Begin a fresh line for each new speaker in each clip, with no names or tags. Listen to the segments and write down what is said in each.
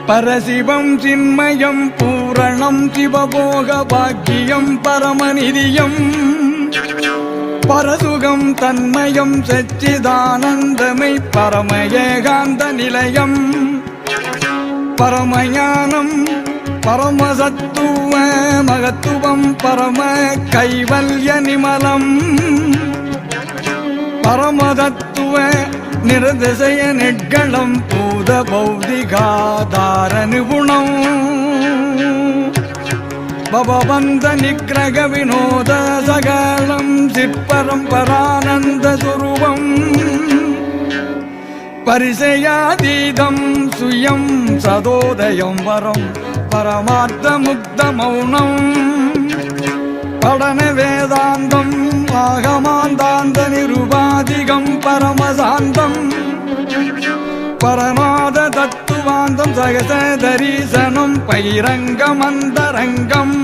பரசிவம் சின்மயம் பூரணம் சிவபோக பாக்கியம் பரமநிதியம் பரசுகம் தன்மயம் சச்சிதானந்தமை பரமஏகாந்த நிலையம் பரமஞானம் பரமசத்துவ மகத்துவம் பரம கைவல்ய நிமலம் பரமதத்துவ நிரதிசய நெட்களம் பூத பௌதிகாதார நிபுணம் பவபந்த நிக்ரக வினோத சகலம் சிற்பரம்பரானந்த சுரூபம் பரிசயாதீதம் சுயம் சதோதயம் வரம் பரமார்த்த முக்த மௌனம் படன வேதாந்தம் ஆகமாந்தாந்த நிருபாதிகம் பரமசாந்தம் பரமாத தத்துவாந்தம் சகச தரிசனம் பைரங்கமந்தரங்கம்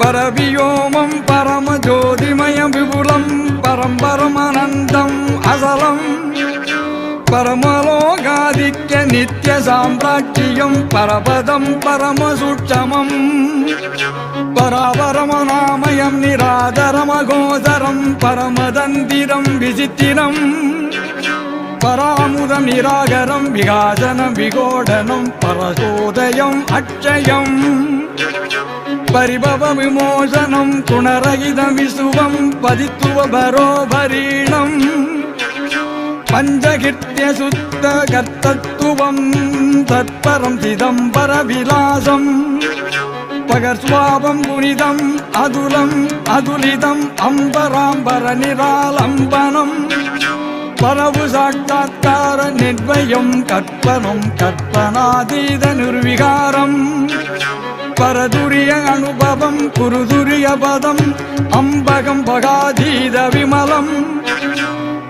பரவியோமம் பரமஜோதிமயம் விபுலம் பரம்பரமானந்தம் அசலம் பரமலோகாதித்ய நித்ய சாம்ராட்சியம் பரபதம் பரமசூட்சமம் பராபரமநாமயம் நிராதரமகோதரம் பரமதந்திரம் விசித்திரம் பராமுதம் நிராகரம் விகாசனம் விகோடனம் பரசோதயம் அட்சயம் பரிபவ விமோசனம் குணரகிதம் விசுவம் பதித்துவ பரோபரீணம் பஞ்சகிருத்திய சுத்த கர்த்தத்துவம் தத்பரம் சிதம்பர விலாசம் பகர்ஸ்வாபம் புனிதம் அதுலம் அதுலிதம் அம்பராம்பர நிராலம்பனம் பரவு சாட்சாத்கார நிர்வயம் கற்பனம் கற்பனாதீத நிர்விகாரம் பரதுரிய அனுபவம் குருதுரிய பதம் அம்பகம் பகாதீத விமலம்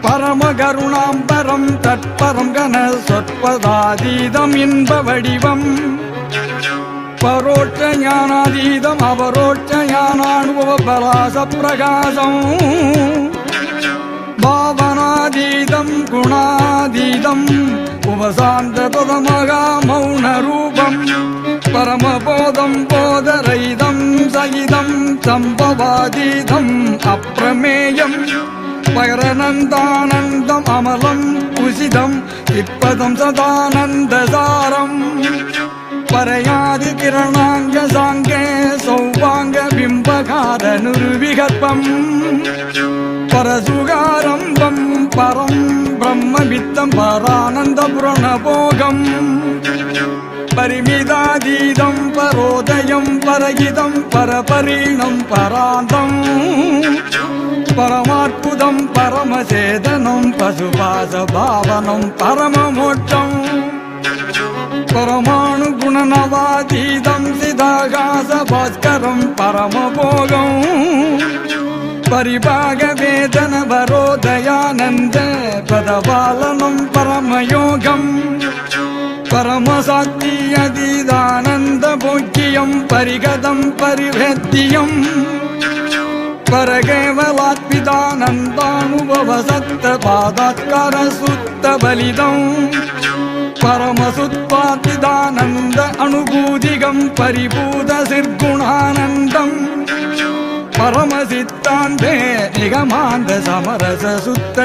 பரமகருணாம்பரம் தற்பரம் கன சொற்பதாதீதம் இன்ப வடிவம் பரோட்ச ஞானாதீதம் அபரோட்ச ஞானானுபவ பலாச பிரகாசம் பாவனாதீதம் குணாதீதம் உபசாந்த பதமகா மௌன ரூபம் பரமபோதம் போதரைதம் சகிதம் சம்பவாதீதம் அப்பிரமேயம் பகரநந்தானந்தம் அமலம் உசிதம் இப்பதம் சதானந்தசாரம் பரயாதி கிரணாங்க சாங்கே சௌபாங்க பிம்பகார நிர்விகற்பம் பரசுகாரம்பம் பரம் பிரம்மவித்தம் பரானந்த புரணபோகம் பரிமிதாதீதம் பரோதயம் பரகிதம் பரபரீணம் பராந்தம் பரமாற்புதம் பரமசேதனம் பசுபாச பாவனம் பரமமோட்சம் பரமாணு குணநவாதீதம் சிதாகாச பாஸ்கரம் பரமபோகம் பரிபாக வேதன பரோதயானந்த பதபாலனம் பரமயோகம் பரமசாக்தி அதீதானந்த போக்கியம் பரிகதம் பரிவேத்தியம் பரகேவலாத்விதானந்தானுபவ சத்த பாதாத்கார சுத்த பலிதம் பரமசுத்வாத்விதானந்த அனுபூதிகம் பரிபூத சிற்குணானந்தம் பரமசித்தாந்தே நிகமாந்த சமரச சுத்த